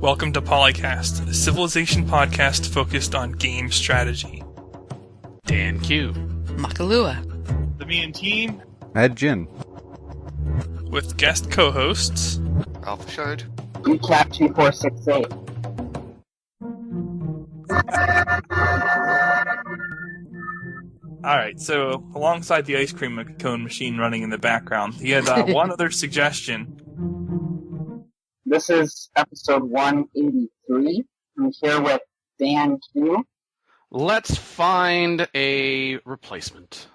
Welcome to PolyCast, a civilization podcast focused on game strategy. Dan Q. Makalua. The Me and Team. Ed Jin. With guest co-hosts... Alpha Shard. Recap 2468. Alright, so alongside the ice cream cone machine running in the background, he had one other suggestion. This is episode 183. I'm here with Dan Q. Let's find a replacement.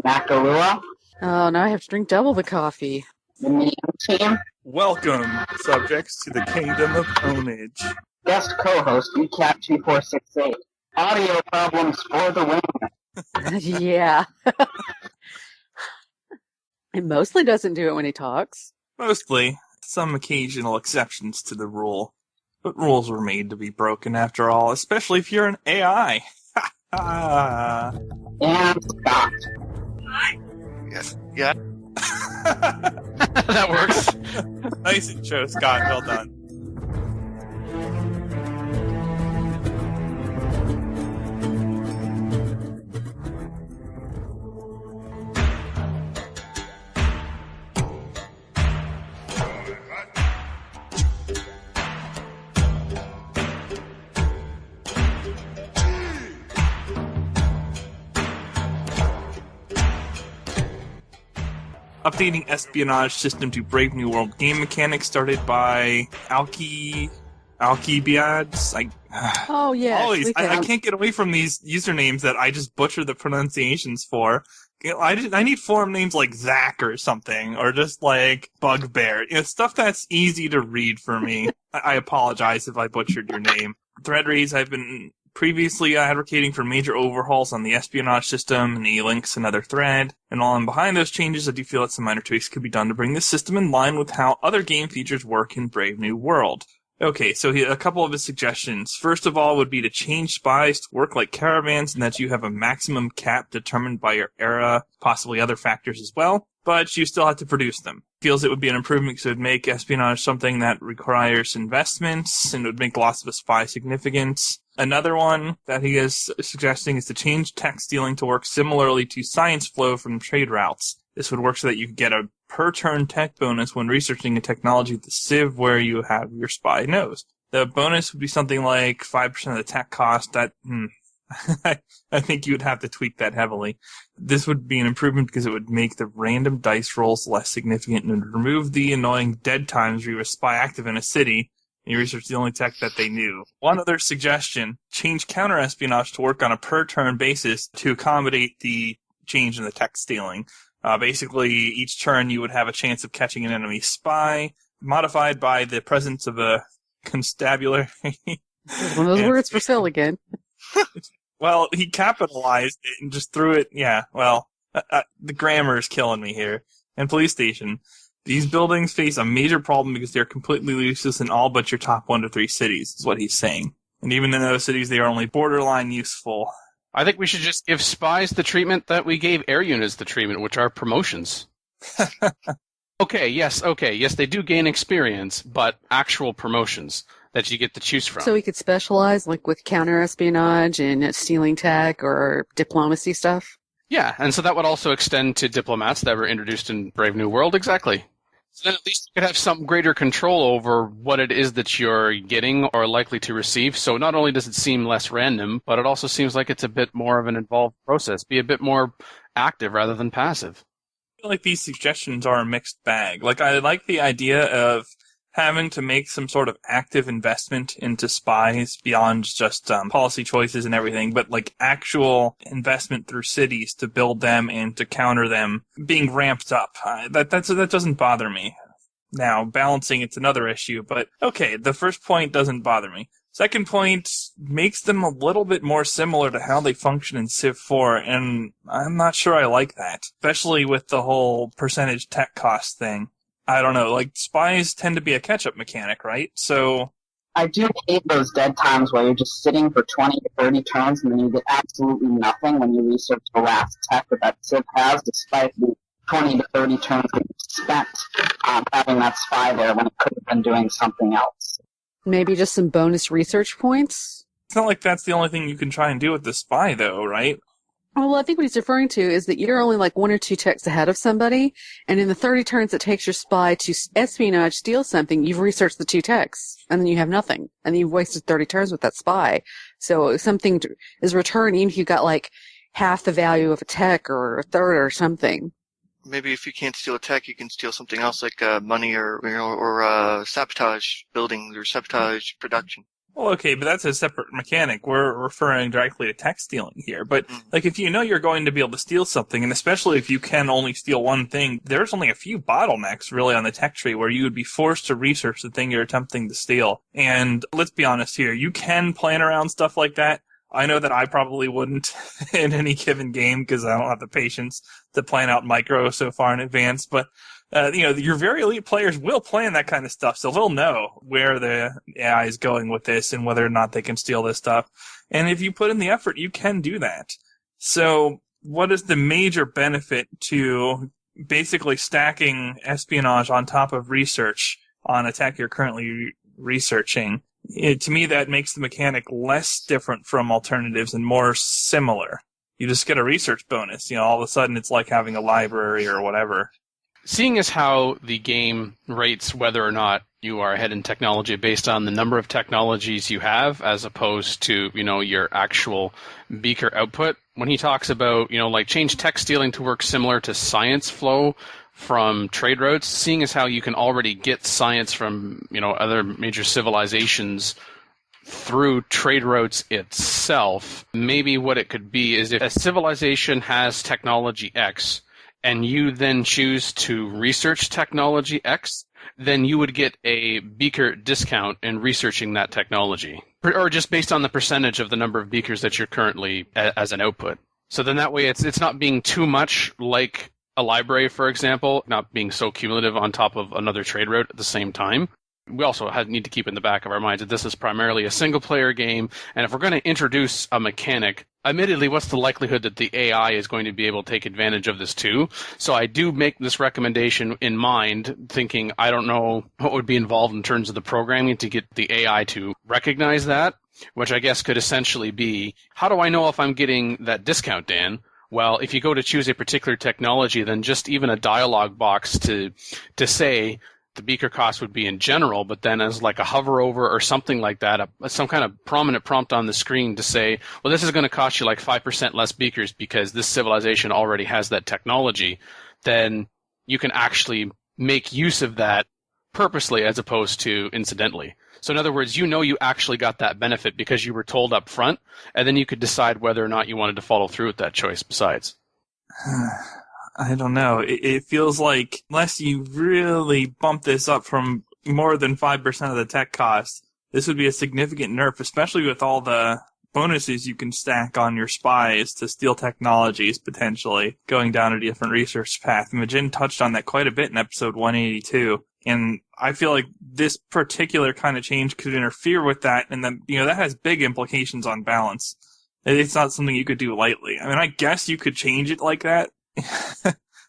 Makalua. Oh, now I have to drink double the coffee. The Me and Team. Welcome, subjects, to the Kingdom of Ownage. Guest co-host, Recap 2468. Audio problems for the win. Yeah. He mostly doesn't do it when he talks. Mostly. Some occasional exceptions to the rule. But rules were made to be broken after all, especially if you're an AI. And Scott. Yes. Yeah. That works. Nice intro, Scott. Well done. Updating espionage system to Brave New World game mechanics started by Alkibiads. Oh, yeah. I can't get away from these usernames that I just butcher the pronunciations for. I need forum names like Zach or something, or just like Bugbear. Stuff that's easy to read for me. I apologize if I butchered your name. ThreadRaise, I've been previously advocating for major overhauls on the espionage system, and E-Link's another thread. And while I'm behind those changes, I do feel that some minor tweaks could be done to bring this system in line with how other game features work in Brave New World. Okay, so a couple of his suggestions. First of all would be to change spies to work like caravans, and that you have a maximum cap determined by your era, possibly other factors as well, but you still have to produce them. Feels it would be an improvement because it would make espionage something that requires investments, and it would make loss of a spy significant. Another one that he is suggesting is to change tech stealing to work similarly to science flow from trade routes. This would work so that you could get a per-turn tech bonus when researching a technology at the Civ where you have your spy knows. The bonus would be something like 5% of the tech cost. That, I think you would have to tweak that heavily. This would be an improvement because it would make the random dice rolls less significant and would remove the annoying dead times where you have a spy active in a city and you research the only tech that they knew. One other suggestion, change counter-espionage to work on a per-turn basis to accommodate the change in the tech stealing. Basically, each turn you would have a chance of catching an enemy spy, modified by the presence of a constabulary. One of those words for sale again. Well, he capitalized it and just threw it. Yeah, well, the grammar is killing me here. And police station. These buildings face a major problem because they're completely useless in all but your top 1 to 3 cities, is what he's saying. And even in those cities, they are only borderline useful. I think we should just give spies the treatment that we gave air units the treatment, which are promotions. Okay, yes, they do gain experience, but actual promotions that you get to choose from. So we could specialize, like with counter-espionage and stealing tech or diplomacy stuff? Yeah, and so that would also extend to diplomats that were introduced in Brave New World, exactly. So then at least you could have some greater control over what it is that you're getting or likely to receive. So not only does it seem less random, but it also seems like it's a bit more of an involved process. Be a bit more active rather than passive. I feel like these suggestions are a mixed bag. Like, I like the idea of having to make some sort of active investment into spies beyond just policy choices and everything, but like actual investment through cities to build them and to counter them being ramped up. That doesn't bother me. Now, balancing it's another issue, but okay, the first point doesn't bother me. Second point makes them a little bit more similar to how they function in Civ 4, and I'm not sure I like that, especially with the whole percentage tech cost thing. I don't know, like, spies tend to be a catch-up mechanic, right? So I do hate those dead times where you're just sitting for 20 to 30 turns and then you get absolutely nothing when you research the last tech that Civ has, despite the 20 to 30 turns that you spent having that spy there when it could have been doing something else. Maybe just some bonus research points? It's not like that's the only thing you can try and do with the spy, though, right? Well, I think what he's referring to is that you're only like 1 or 2 techs ahead of somebody, and in the 30 turns it takes your spy to espionage, steal something, you've researched the 2 techs, and then you have nothing. And you've wasted 30 turns with that spy. So something is returned even if you got like half the value of a tech or a third or something. Maybe if you can't steal a tech, you can steal something else like money or sabotage buildings or sabotage production. Well, okay, but that's a separate mechanic. We're referring directly to tech stealing here. But, like, if you know you're going to be able to steal something, and especially if you can only steal one thing, there's only a few bottlenecks, really, on the tech tree where you would be forced to research the thing you're attempting to steal. And let's be honest here, you can plan around stuff like that. I know that I probably wouldn't in any given game because I don't have the patience to plan out micro so far in advance, but your very elite players will plan that kind of stuff, so they'll know where the AI is going with this and whether or not they can steal this stuff. And if you put in the effort, you can do that. So what is the major benefit to basically stacking espionage on top of research on a tech you're currently researching? To me, that makes the mechanic less different from alternatives and more similar. You just get a research bonus. All of a sudden it's like having a library or whatever. Seeing as how the game rates whether or not you are ahead in technology based on the number of technologies you have as opposed to, your actual beaker output, when he talks about, like change tech stealing to work similar to science flow from trade routes, seeing as how you can already get science from, other major civilizations through trade routes itself, maybe what it could be is if a civilization has technology X, and you then choose to research technology X, then you would get a beaker discount in researching that technology. Or just based on the percentage of the number of beakers that you're currently as an output. So then that way it's not being too much like a library, for example, not being so cumulative on top of another trade route at the same time. We also need to keep in the back of our minds that this is primarily a single-player game, and if we're going to introduce a mechanic, admittedly, what's the likelihood that the AI is going to be able to take advantage of this too? So I do make this recommendation in mind, thinking I don't know what would be involved in terms of the programming to get the AI to recognize that, which I guess could essentially be, how do I know if I'm getting that discount, Dan? Well, if you go to choose a particular technology, then just even a dialog box to say the beaker cost would be in general, but then as like a hover over or something like that, some kind of prominent prompt on the screen to say, well, this is going to cost you like 5% less beakers because this civilization already has that technology, then you can actually make use of that purposely as opposed to incidentally. So in other words, you actually got that benefit because you were told up front, and then you could decide whether or not you wanted to follow through with that choice besides. I don't know. It feels like unless you really bump this up from more than 5% of the tech cost, this would be a significant nerf, especially with all the bonuses you can stack on your spies to steal technologies, potentially, going down a different research path. Majin touched on that quite a bit in episode 182, and I feel like this particular kind of change could interfere with that, and then, that has big implications on balance. It's not something you could do lightly. I mean, I guess you could change it like that,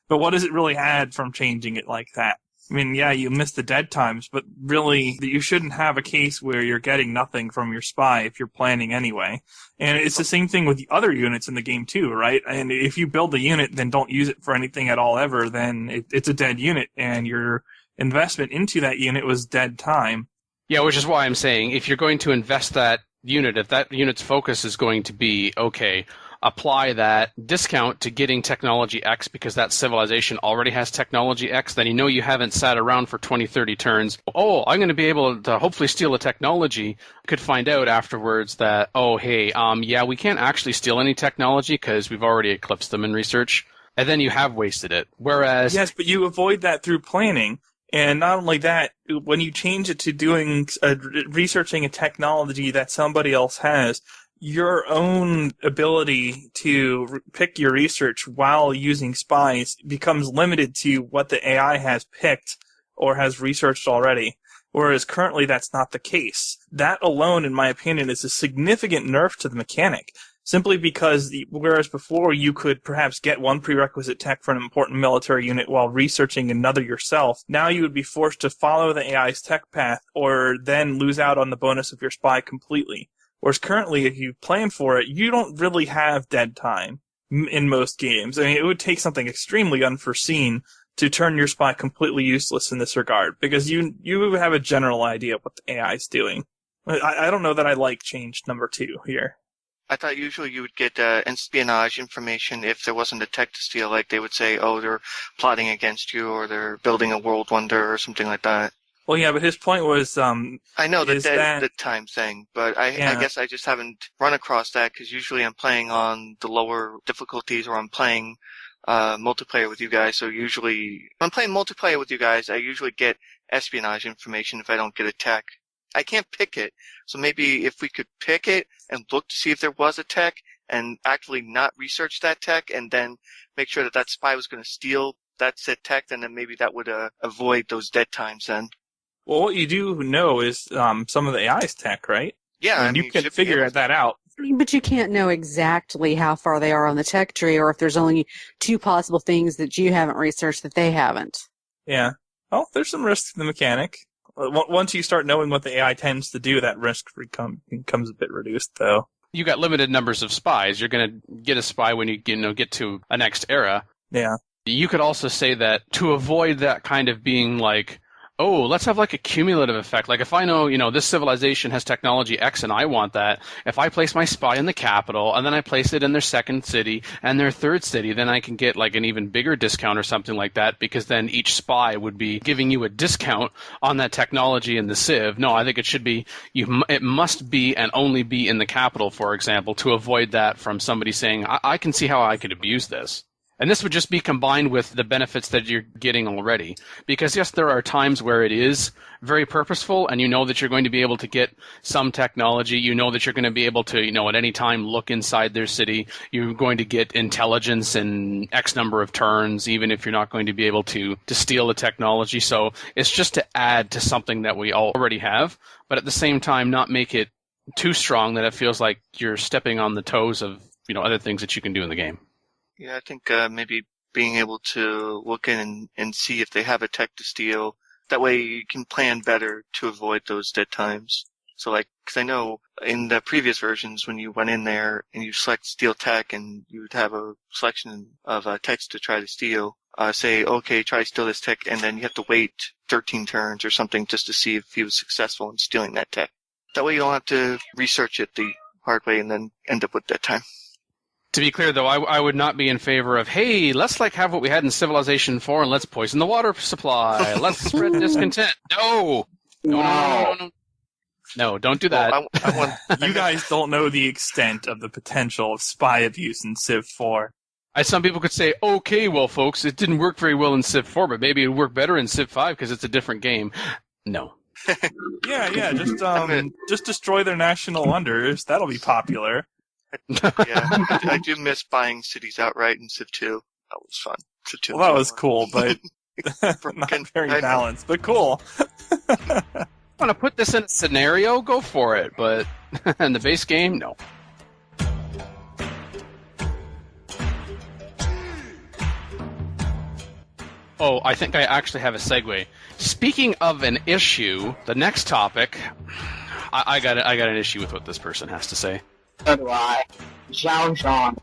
but what does it really add from changing it like that? I mean, yeah, you miss the dead times, but really, you shouldn't have a case where you're getting nothing from your spy if you're planning anyway. And it's the same thing with the other units in the game too, right? And if you build a unit, then don't use it for anything at all ever, then it's a dead unit, and your investment into that unit was dead time. Yeah, which is why I'm saying, if you're going to invest that unit, if that unit's focus is going to be, okay, apply that discount to getting technology X because that civilization already has technology X, then you haven't sat around for 20, 30 turns. Oh, I'm going to be able to hopefully steal a technology. You could find out afterwards that, oh, hey, we can't actually steal any technology because we've already eclipsed them in research. And then you have wasted it. Whereas... Yes, but you avoid that through planning. And not only that, when you change it to doing researching a technology that somebody else has, your own ability to pick your research while using spies becomes limited to what the AI has picked or has researched already, whereas currently that's not the case. That alone, in my opinion, is a significant nerf to the mechanic. simply because whereas before you could perhaps get one prerequisite tech for an important military unit while researching another yourself, now you would be forced to follow the AI's tech path or then lose out on the bonus of your spy completely. Whereas currently, if you plan for it, you don't really have dead time in most games. I mean, it would take something extremely unforeseen to turn your spy completely useless in this regard, because you have a general idea of what the AI is doing. I don't know that I like change number 2 here. I thought usually you would get espionage information if there wasn't a tech to steal. Like they would say, oh, they're plotting against you, or they're building a world wonder, or something like that. Well, yeah, but his point was, I know the time thing, but I guess I just haven't run across that, because usually I'm playing on the lower difficulties, or I'm playing multiplayer with you guys. So usually, when I'm playing multiplayer with you guys, I usually get espionage information if I don't get a tech. I can't pick it, so maybe if we could pick it and look to see if there was a tech, and actually not research that tech, and then make sure that spy was going to steal that said tech, then maybe that would avoid those dead times then. Well, what you do know is some of the AI's tech, right? Yeah, I mean, you can figure that out. But you can't know exactly how far they are on the tech tree, or if there's only 2 possible things that you haven't researched that they haven't. Yeah. Well, there's some risk to the mechanic. Once you start knowing what the AI tends to do, that risk becomes a bit reduced, though. You got limited numbers of spies. You're going to get a spy when you get to a next era. Yeah. You could also say that to avoid that kind of being like, oh, let's have like a cumulative effect. Like if I know, this civilization has technology X and I want that, if I place my spy in the capital and then I place it in their second city and their third city, then I can get like an even bigger discount or something like that, because then each spy would be giving you a discount on that technology in the civ. No, I think it should be, it must be and only be in the capital, for example, to avoid that from somebody saying, I can see how I could abuse this. And this would just be combined with the benefits that you're getting already. Because, yes, there are times where it is very purposeful, and you know that you're going to be able to get some technology. You know that you're going to be able to, at any time look inside their city. You're going to get intelligence in X number of turns, even if you're not going to be able to steal the technology. So it's just to add to something that we already have, but at the same time not make it too strong that it feels like you're stepping on the toes of, other things that you can do in the game. Yeah, I think maybe being able to look in and see if they have a tech to steal. That way you can plan better to avoid those dead times. So because I know in the previous versions when you went in there and you select steal tech and you would have a selection of techs to try to steal, say, okay, try to steal this tech, and then you have to wait 13 turns or something just to see if he was successful in stealing that tech. That way you don't have to research it the hard way and then end up with dead time. To be clear, though, I would not be in favor of, hey, let's have what we had in Civilization 4 and let's poison the water supply. Let's spread discontent. No, don't do that. Well, I want... You guys don't know the extent of the potential of spy abuse in Civ 4. Some people could say, okay, well, folks, it didn't work very well in Civ 4, but maybe it would work better in Civ 5 because it's a different game. No. Yeah, just destroy their national wonders. That'll be popular. Yeah, I do miss buying cities outright in Civ 2. That was fun. Civ 2 well, that was cool, but not very balanced, but cool. Want to put this in a scenario? Go for it, but in the base game, no. Oh, I think I actually have a segue. Speaking of an issue, the next topic, I got an issue with what this person has to say. So do I. Zhao Zhang.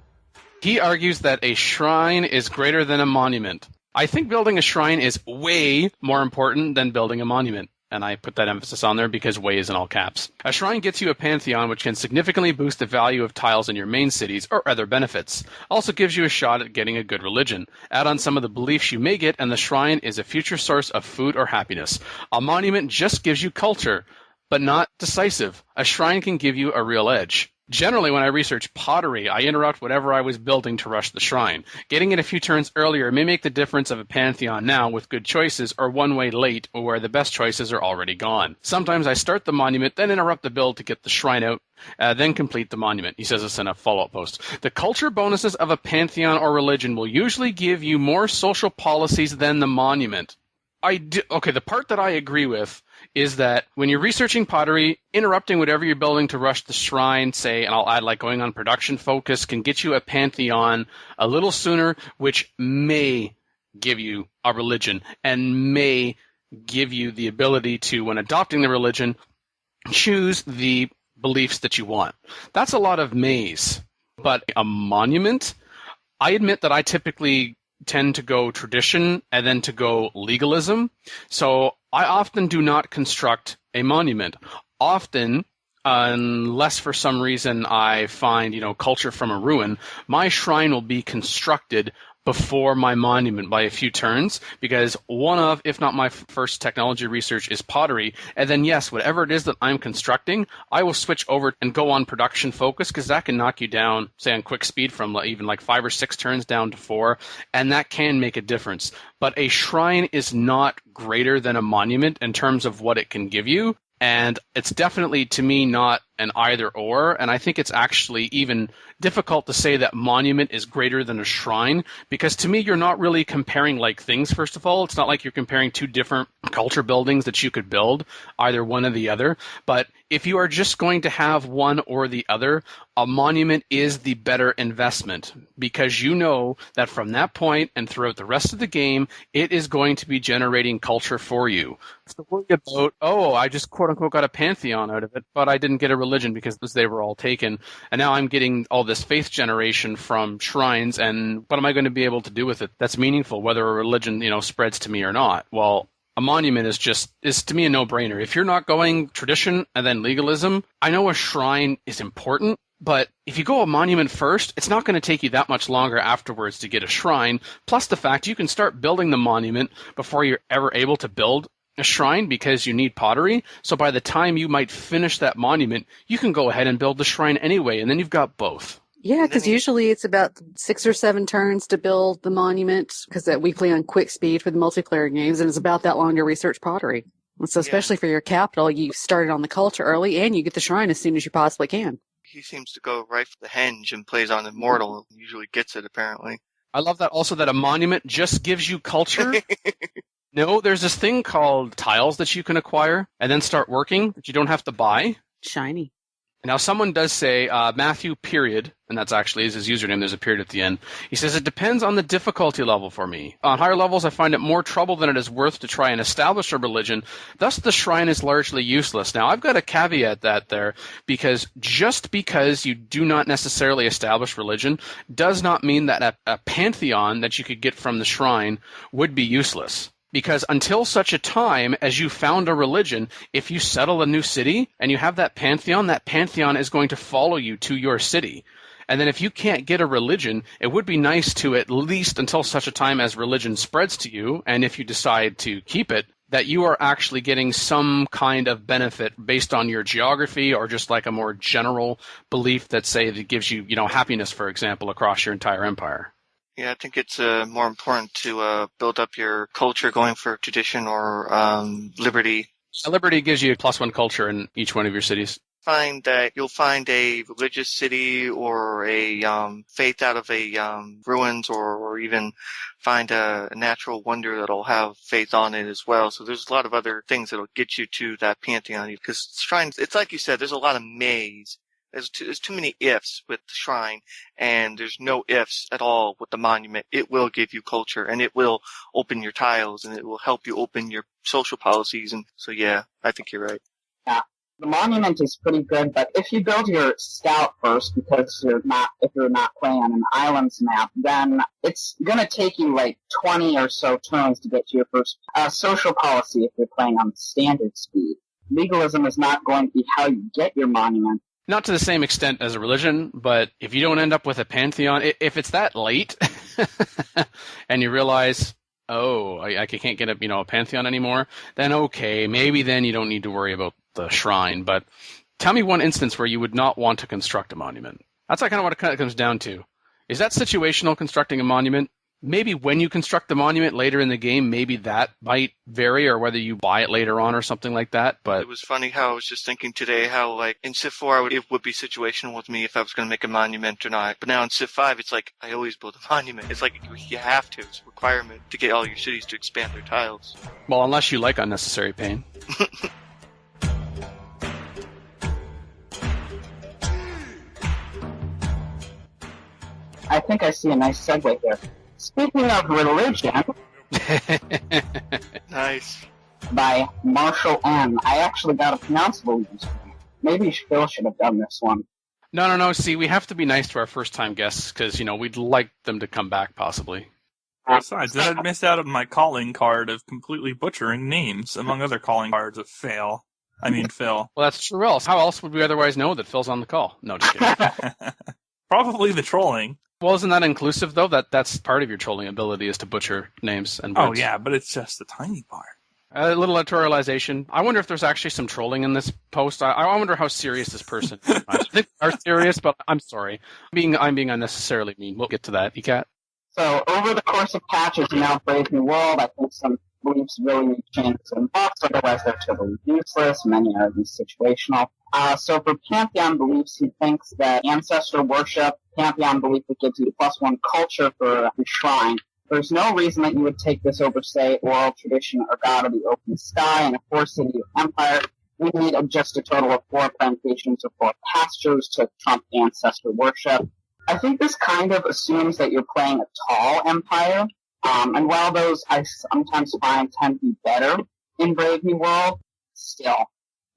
He argues that a shrine is greater than a monument. I think building a shrine is way more important than building a monument. And I put that emphasis on there because way is in all caps. A shrine gets you a pantheon which can significantly boost the value of tiles in your main cities or other benefits. Also gives you a shot at getting a good religion. Add on some of the beliefs you may get and the shrine is a future source of food or happiness. A monument just gives you culture, but not decisive. A shrine can give you a real edge. Generally, when I research pottery, I interrupt whatever I was building to rush the shrine. Getting it a few turns earlier may make the difference of a pantheon now with good choices or one way late or where the best choices are already gone. Sometimes I start the monument, then interrupt the build to get the shrine out, then complete the monument. He says this in a follow-up post. The culture bonuses of a pantheon or religion will usually give you more social policies than the monument. Okay, the part that I agree with is that when you're researching pottery, interrupting whatever you're building to rush the shrine, say, and I'll add like going on production focus, can get you a pantheon a little sooner, which may give you a religion and may give you the ability to, when adopting the religion, choose the beliefs that you want. That's a lot of maze. But a monument, I admit that I typically tend to go tradition and then to go legalism. So I often do not construct a monument. Often, unless for some reason I find, culture from a ruin, my shrine will be constructed before my monument by a few turns, because one of, if not my first technology research, is pottery. And then, yes, whatever it is that I'm constructing, I will switch over and go on production focus, because that can knock you down, say, on quick speed from even like 5 or 6 turns down to 4, and that can make a difference. But a shrine is not greater than a monument in terms of what it can give you. And it's definitely, to me, not an either or. And I think it's actually even difficult to say that monument is greater than a shrine, because to me, you're not really comparing like things, first of all. It's not like you're comparing 2 different culture buildings that you could build, either one or the other. But if you are just going to have one or the other, a monument is the better investment, because you know that from that point and throughout the rest of the game, it is going to be generating culture for you. So worry about, I just quote-unquote got a pantheon out of it, but I didn't get a religion because they were all taken. And now I'm getting all this faith generation from shrines, and what am I going to be able to do with it that's meaningful, whether a religion, spreads to me or not? Well, a monument is to me a no-brainer. If you're not going tradition and then legalism, I know a shrine is important, but if you go a monument first, it's not going to take you that much longer afterwards to get a shrine, plus the fact you can start building the monument before you're ever able to build a shrine because you need pottery. So by the time you might finish that monument, you can go ahead and build the shrine anyway, and then you've got both. Yeah, because usually it's about 6 or 7 turns to build the monument, because we play on quick speed for the multiplayer games, and it's about that long to research pottery. And so especially for your capital, you started on the culture early, and you get the shrine as soon as you possibly can. He seems to go right for the henge and plays on Immortal. Usually gets it, apparently. I love that also, that a monument just gives you culture. No, there's this thing called tiles that you can acquire and then start working that you don't have to buy. Shiny. Now, someone does say, Matthew, period, and that's actually his username, there's a period at the end. He says, it depends on the difficulty level for me. On higher levels, I find it more trouble than it is worth to try and establish a religion. Thus, the shrine is largely useless. Now, I've got to caveat that there, because just because you do not necessarily establish religion does not mean that a pantheon that you could get from the shrine would be useless. Because until such a time as you found a religion, if you settle a new city and you have that pantheon is going to follow you to your city. And then if you can't get a religion, it would be nice to, at least until such a time as religion spreads to you, and if you decide to keep it, that you are actually getting some kind of benefit based on your geography, or just like a more general belief that, say, that gives you, happiness, for example, across your entire empire. Yeah, I think it's more important to build up your culture going for tradition or liberty. Liberty gives you a +1 culture in each one of your cities. Find that you'll find a religious city or a faith out of a ruins, or even find a natural wonder that'll have faith on it as well. So there's a lot of other things that'll get you to that pantheon, because shrines, it's like you said, there's a lot of maze. There's too many ifs with the shrine, and there's no ifs at all with the monument. It will give you culture, and it will open your tiles, and it will help you open your social policies. And so, yeah, I think you're right. Yeah, the monument is pretty good, but if you build your scout first, because if you're not playing on an islands map, then it's gonna take you like 20 or so turns to get to your first social policy if you're playing on standard speed. Legalism is not going to be how you get your monument. Not to the same extent as a religion, but if you don't end up with a pantheon, if it's that late and you realize, I can't get a pantheon anymore, then okay, maybe then you don't need to worry about the shrine. But tell me one instance where you would not want to construct a monument. That's kind of what it kind of comes down to. Is that situational, constructing a monument? Maybe when you construct the monument later in the game, maybe that might vary, or whether you buy it later on or something like that. But it was funny how I was just thinking today how, like, in Civ 4, it would be situational with me if I was going to make a monument or not. But now in Civ 5, it's like, I always build a monument. It's like, you have to. It's a requirement to get all your cities to expand their tiles. Well, unless you like unnecessary pain. I think I see a nice segue here. Speaking of religion, Nice. by Marshall M. I actually got a pronounceable use. Maybe Phil should have done this one. No. See, we have to be nice to our first-time guests because, we'd like them to come back, possibly. Besides, then I'd miss out on my calling card of completely butchering names, among other calling cards of Phil. Well, that's true. How else would we otherwise know that Phil's on the call? No, just kidding. Probably the trolling. Well, isn't that inclusive, though? That's part of your trolling ability is to butcher names and words. Oh, yeah, but it's just the tiny part. A little editorialization. I wonder if there's actually some trolling in this post. I wonder how serious this person is. I think they are serious, but I'm sorry. I'm being unnecessarily mean. We'll get to that. Cat? So, over the course of patches in now Brave New World, I think some beliefs really need changes in buffs, otherwise they're totally useless. Many are situational. So for Pantheon beliefs, he thinks that ancestor worship, Pantheon belief that gives you +1 culture for your shrine. There's no reason that you would take this over, say, oral tradition or God of the open sky in a 4-city empire. We need just a total of 4 plantations or 4 pastures to trump ancestor worship. I think this kind of assumes that you're playing a tall empire, and while those I sometimes find tend to be better in Brave New World, still,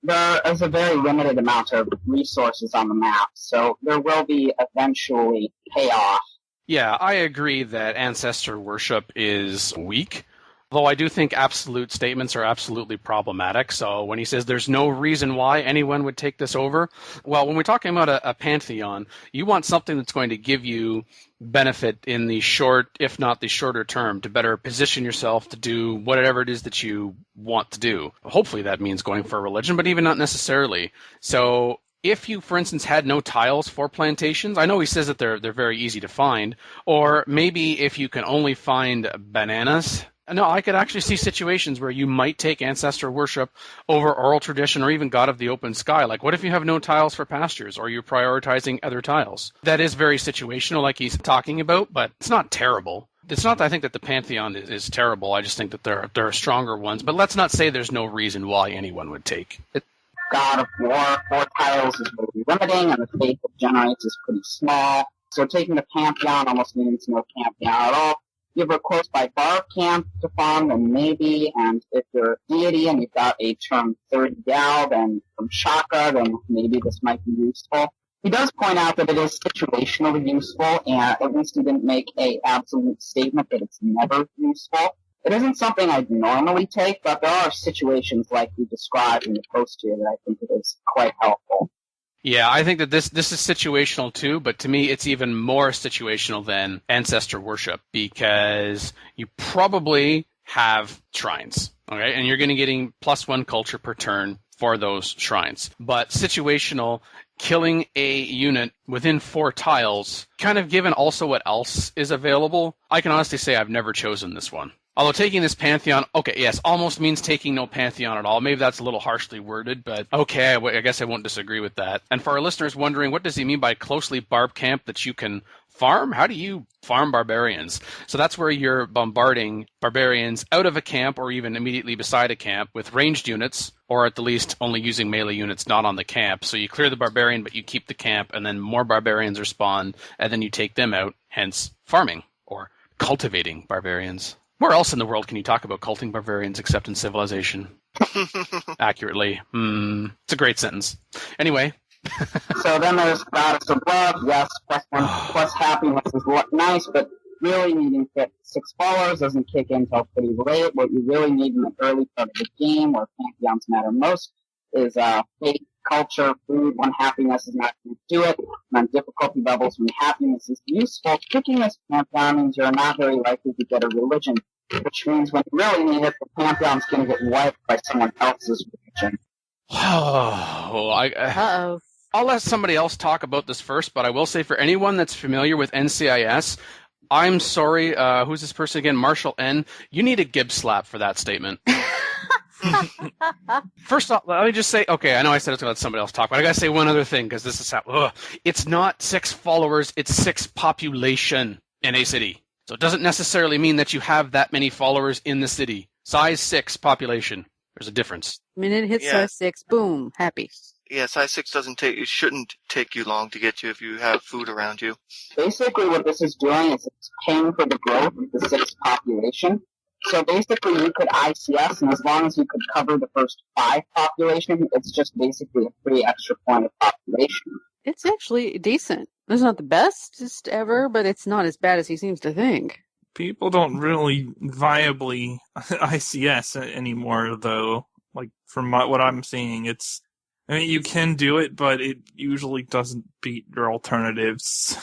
there is a very limited amount of resources on the map, so there will be eventually payoff. Yeah, I agree that ancestor worship is weak, though I do think absolute statements are absolutely problematic. So when he says there's no reason why anyone would take this over, well, when we're talking about a pantheon, you want something that's going to give you benefit in the short, if not the shorter term, to better position yourself to do whatever it is that you want to do. Hopefully that means going for a religion, but even not necessarily. So if you, for instance, had no tiles for plantations, I know he says that they're very easy to find, or maybe if you can only find bananas. No, I could actually see situations where you might take ancestor worship over oral tradition or even God of the open sky. Like, what if you have no tiles for pastures, or you're prioritizing other tiles? That is very situational, like he's talking about, but it's not terrible. It's not that I think that the Pantheon is terrible. I just think that there are stronger ones. But let's not say there's no reason why anyone would take it. God of War, 4 tiles is really limiting, and the faith it generates is pretty small. So taking the Pantheon almost means no Pantheon at all. You have a close by bar camp to farm, then maybe, and if you're a deity and you've got a turn 30 gal, then from Shaka, then maybe this might be useful. He does point out that it is situationally useful, and at least he didn't make a absolute statement that it's never useful. It isn't something I'd normally take, but there are situations like we described in the post here that I think it is quite helpful. Yeah, I think that this is situational too, but to me it's even more situational than ancestor worship because you probably have shrines, okay? And you're going to getting +1 culture per turn for those shrines. But situational, killing a unit within 4 tiles, kind of given also what else is available, I can honestly say I've never chosen this one. Although taking this Pantheon, okay, yes, almost means taking no Pantheon at all. Maybe that's a little harshly worded, but okay, I guess I won't disagree with that. And for our listeners wondering, what does he mean by closely barbed camp that you can farm? How do you farm barbarians? So that's where you're bombarding barbarians out of a camp or even immediately beside a camp with ranged units, or at the least only using melee units not on the camp. So you clear the barbarian, but you keep the camp, and then more barbarians are spawned, and then you take them out, hence farming or cultivating barbarians. Where else in the world can you talk about culting barbarians except in Civilization? Accurately. It's a great sentence. Anyway. So then there's Goddess of Love. Yes, +1 plus happiness is nice, but really needing 6 followers doesn't kick in until pretty late. What you really need in the early part of the game, where Pantheons matter most, is faith, culture, food, when happiness is not going to do it, and on difficulty levels when happiness is useful. Picking this Pantheon means you're not very likely to get a religion, which means when you really need it, the Pantheon's going to get wiped by someone else's religion. Uh-oh. I'll let somebody else talk about this first, but I will say for anyone that's familiar with NCIS, I'm sorry, who's this person again? Marshall N. You need a Gibbs slap for that statement. First off, let me just say, okay, I know I said I was going to let somebody else talk, but I got to say one other thing, because this is how, it's not 6 followers, it's 6 population in a city. So it doesn't necessarily mean that you have that many followers in the city. Size 6 population. There's a difference. Minute hits size 6, boom, happy. Yeah, size 6 it shouldn't take you long to get to if you have food around you. Basically what this is doing is it's paying for the growth of the 6 population. So basically you could ICS, and as long as you could cover the first 5 population, it's just basically a free extra point of population. It's actually decent. It's not the bestest ever, but it's not as bad as he seems to think. People don't really viably ICS anymore, though. Like, from what I'm seeing, you can do it, but it usually doesn't beat your alternatives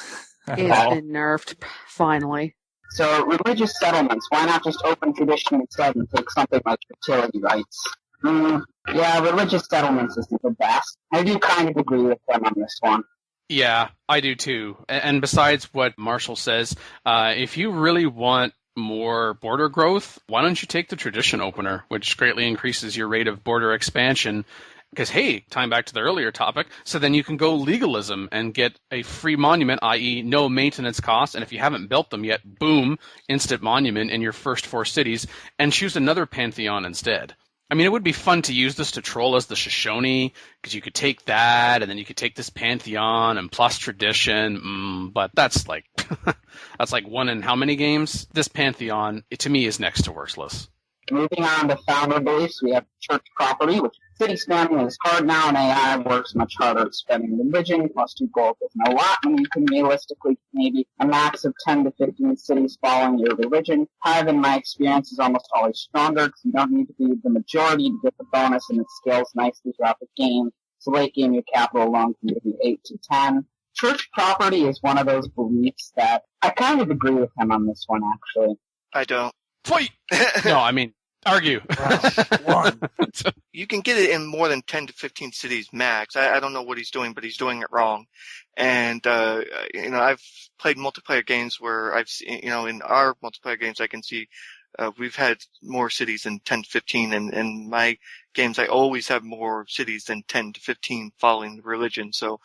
at It's all. been nerfed, finally. So religious settlements, why not just open tradition instead and take something like fertility rights? Yeah, religious settlements isn't the best. I do kind of agree with them on this one. Yeah, I do too. And besides what Marshall says, if you really want more border growth, why don't you take the tradition opener, which greatly increases your rate of border expansion? Because, hey, tying back to the earlier topic, so then you can go legalism and get a free monument, i.e. no maintenance costs, and if you haven't built them yet, boom, instant monument in your first 4 cities, and choose another pantheon instead. I mean, it would be fun to use this to troll as the Shoshone, because you could take that, and then you could take this pantheon and plus tradition, but that's like that's like one in how many games? This pantheon, to me, is next to worthless. Moving on to founder beliefs, we have church property, which city spamming is hard now, and AI works much harder at spending religion. Plus 2 gold is no lot, and you can realistically maybe a max of 10 to 15 cities following your religion. Hive, in my experience, is almost always stronger because you don't need to be the majority to get the bonus, and it scales nicely throughout the game. So late game, your capital alone can give you 8 to 10. Church property is one of those beliefs that I kind of agree with him on this one, actually. I don't. Fight! No, I mean, argue. One. You can get it in more than 10 to 15 cities max. I don't know what he's doing, but he's doing it wrong. And, I've played multiplayer games where I've seen, in our multiplayer games, I can see, we've had more cities than 10 to 15. And in my games, I always have more cities than 10 to 15 following the religion. So,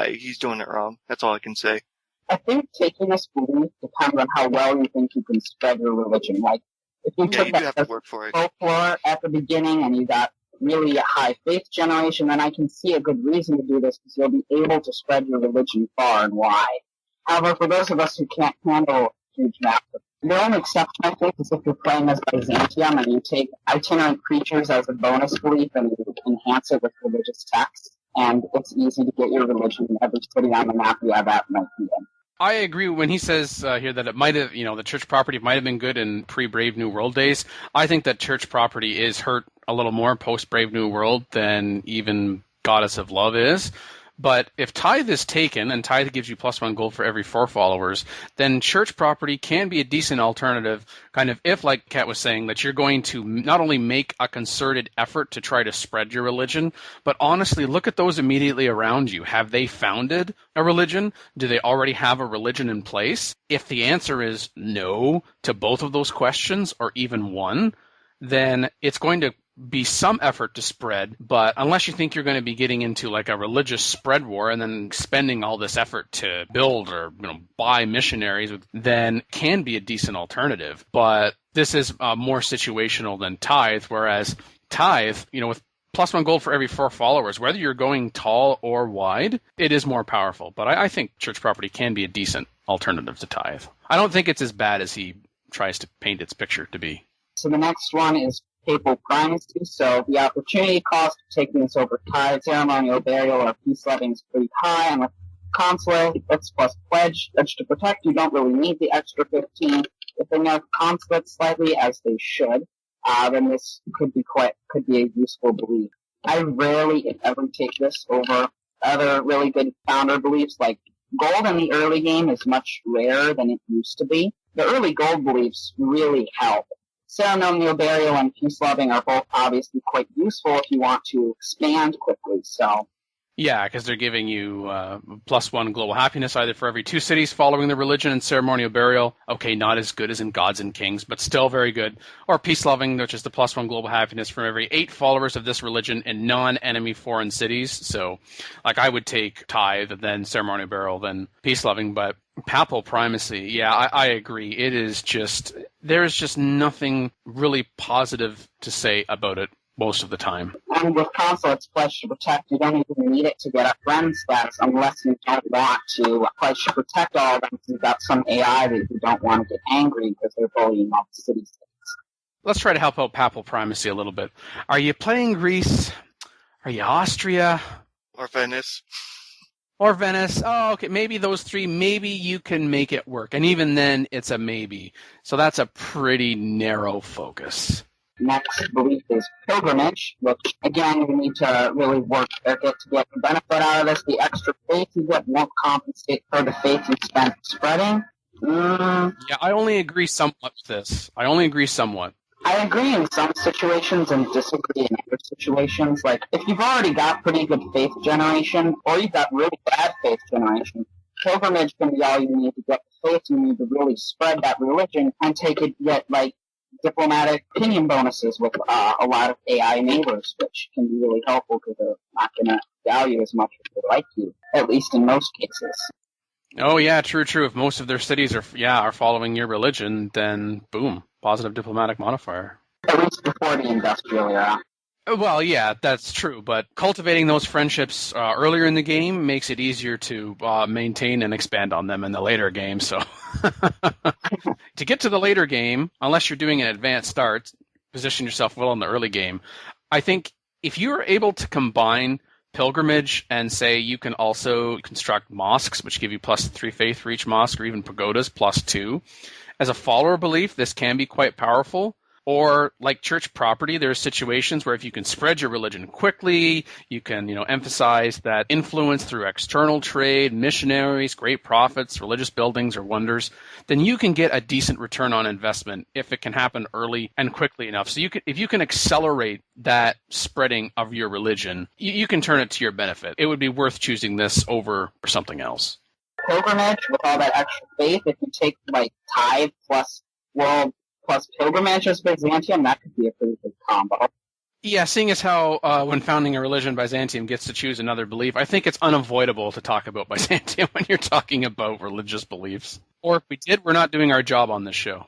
he's doing it wrong. That's all I can say. I think taking this belief depends on how well you think you can spread your religion. Like, if you took you do that have to work for it. folklore at the beginning and you got really a high faith generation, then I can see a good reason to do this because you'll be able to spread your religion far and wide. However, for those of us who can't handle huge maps, the only exception, I think, is if you're playing as Byzantium and you take itinerant creatures as a bonus belief and you enhance it with religious text, and it's easy to get your religion in every city on the map. Yeah, that might be it. I agree when he says here that it might have, the church property might have been good in pre-Brave New World days. I think that church property is hurt a little more post-Brave New World than even Goddess of Love is. But if Tithe is taken, and Tithe gives you +1 gold for every 4 followers, then church property can be a decent alternative, kind of if, like Kat was saying, that you're going to not only make a concerted effort to try to spread your religion, but honestly look at those immediately around you. Have they founded a religion? Do they already have a religion in place? If the answer is no to both of those questions, or even one, then it's going to be some effort to spread, but unless you think you're going to be getting into like a religious spread war and then spending all this effort to build or buy missionaries, then can be a decent alternative. But this is more situational than Tithe, whereas Tithe, with +1 gold for every 4 followers, whether you're going tall or wide, it is more powerful. But I think church property can be a decent alternative to Tithe. I don't think it's as bad as he tries to paint its picture to be. So the next one is papal primacy. So the opportunity cost of taking this over Tithe, ceremonial burial, or peace loving is pretty high. And with consulate, it's plus pledge to protect. You don't really need the extra 15. If they nerf consulate slightly, as they should, then this could be a useful belief. I rarely, if ever, take this over other really good founder beliefs. Like gold in the early game is much rarer than it used to be. The early gold beliefs really help. Ceremonial burial and peace loving are both obviously quite useful if you want to expand quickly. So, yeah, because they're giving you +1 global happiness either for every 2 cities following the religion, and ceremonial burial. Okay, not as good as in Gods and Kings, but still very good. Or peace loving, which is the +1 global happiness from every 8 followers of this religion in non-enemy foreign cities. So, like, I would take Tithe, then ceremonial burial, then peace loving, but papal primacy, yeah, I agree. It is just, there's just nothing really positive to say about it most of the time. And with console, it's Pledge to Protect. You don't even need it to get a friend status unless you don't want to Pledge to Protect all of them because you've got some AI that you don't want to get angry because they're bullying all the city-states. Let's try to help out papal primacy a little bit. Are you playing Greece? Are you Austria? Or Venice? Or Venice? Oh, okay, maybe those three, maybe you can make it work. And even then, it's a maybe. So that's a pretty narrow focus. Next belief is pilgrimage, which, again, you need to really work at it to get the benefit out of this. The extra faith you get won't compensate for the faith you spent spreading. Yeah, I only agree somewhat with this. I agree in some situations and disagree in other situations. Like, if you've already got pretty good faith generation, or you've got really bad faith generation, pilgrimage can be all you need to get the faith you need to really spread that religion and get, like, diplomatic opinion bonuses with a lot of AI neighbors, which can be really helpful because they're not going to value as much as they like you, at least in most cases. Oh, yeah, true. If most of their cities are following your religion, then boom, positive diplomatic modifier. At least before the industrial era. Well, yeah, that's true, but cultivating those friendships earlier in the game makes it easier to maintain and expand on them in the later game, so... To get to the later game, unless you're doing an advanced start, position yourself well in the early game. I think if you're able to combine pilgrimage and say you can also construct mosques, which give you +3 faith for each mosque, or even pagodas +2, as a follower belief, this can be quite powerful. Or like church property, there are situations where if you can spread your religion quickly, you can, emphasize that influence through external trade, missionaries, great prophets, religious buildings, or wonders, then you can get a decent return on investment if it can happen early and quickly enough. So if you can accelerate that spreading of your religion, you can turn it to your benefit. It would be worth choosing this over something else. Pilgrimage with all that extra faith, if you take like tithe plus world plus pilgrimage as Byzantium, that could be a pretty good combo. Yeah, seeing as how when founding a religion, Byzantium gets to choose another belief, I think it's unavoidable to talk about Byzantium when you're talking about religious beliefs. Or if we did, we're not doing our job on this show.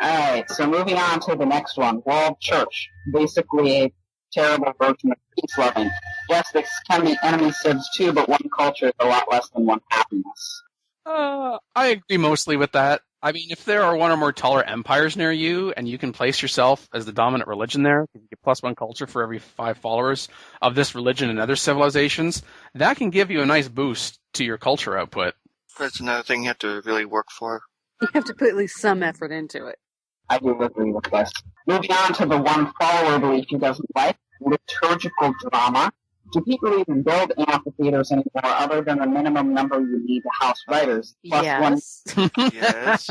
Alright, so moving on to the next one, World Church. Basically a terrible version of peace-loving. Yes, this can be enemy civs too, but one culture is a lot less than one happiness. I agree mostly with that. I mean, if there are one or more taller empires near you, and you can place yourself as the dominant religion there, you get +1 culture for every 5 followers of this religion and other civilizations, that can give you a nice boost to your culture output. That's another thing you have to really work for. You have to put at least some effort into it. I do agree with this. Moving on to the one follower belief he doesn't like, liturgical drama. Do people even build amphitheaters anymore other than the minimum number you need to house writers? Yes. Yes.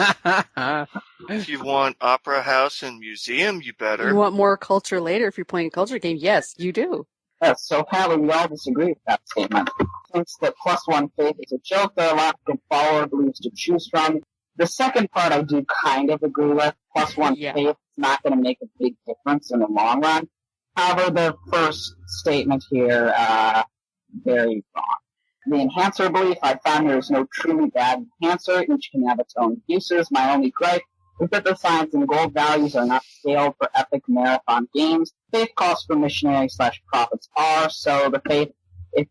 If you want opera house and museum, you better. You want more culture later if you're playing a culture game? Yes, you do. Yes, so apparently we all disagree with that statement. Since that +1 faith is a joke, there are a lot of good follower beliefs to choose from. The second part I do kind of agree with. +1 faith is not going to make a big difference in the long run. However, the first statement here, very wrong. The enhancer belief, I found there is no truly bad enhancer. Each can have its own uses. My only gripe is that the science and gold values are not scaled for epic marathon games. Faith costs for missionary/prophets are, so the faith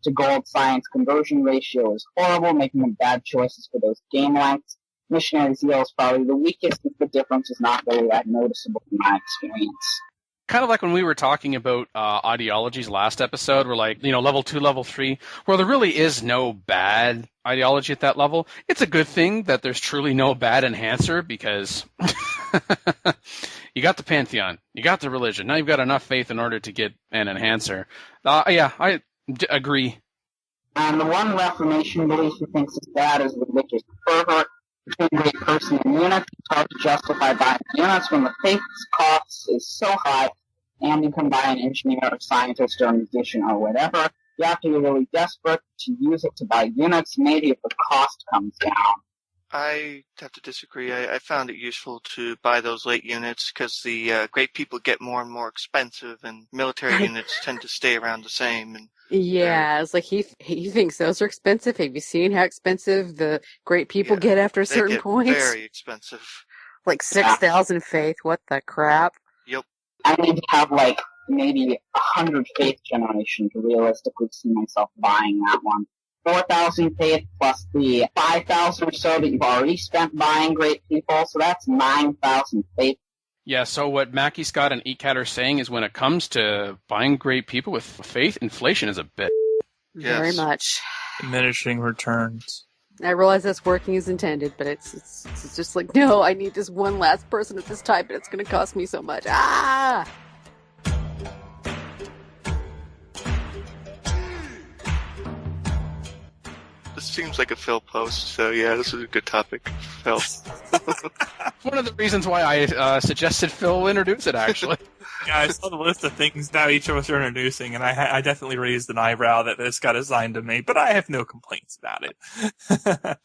to gold science conversion ratio is horrible, making them bad choices for those game lengths. Missionary zeal is probably the weakest, if the difference is not really that noticeable in my experience. Kind of like when we were talking about ideologies last episode, we're like, level 2, level 3, where there really is no bad ideology at that level. It's a good thing that there's truly no bad enhancer because you got the pantheon, you got the religion, now you've got enough faith in order to get an enhancer. I agree. And the one Reformation belief he thinks is bad is religious fervor. Between great person and unit, it's hard to justify buying units when the faith's cost is so high, and you can buy an engineer or scientist or a musician or whatever. You have to be really desperate to use it to buy units, maybe if the cost comes down. I have to disagree. I found it useful to buy those late units because the great people get more and more expensive, and military units tend to stay around the same. And yeah, it's like he thinks those are expensive. Have you seen how expensive the great people get after a certain point? Very expensive. Like 6,000 faith. What the crap? Yep. I need to have maybe 100 faith generation to realistically see myself buying that one. 4,000 faith plus the 5,000 or so that you've already spent buying great people, so that's 9,000 faith. Yeah, so what Mackie Scott and ECAT are saying is when it comes to buying great people with faith, inflation is a bit. Yes. Very much. Diminishing returns. I realize that's working as intended, but it's just like, no, I need this one last person at this type, and it's going to cost me so much. Ah! This seems like a Phil post, so yeah, this is a good topic. Phil. One of the reasons why I suggested Phil introduce it, actually. Yeah, I saw the list of things now each of us are introducing, and I definitely raised an eyebrow that this got assigned to me, but I have no complaints about it.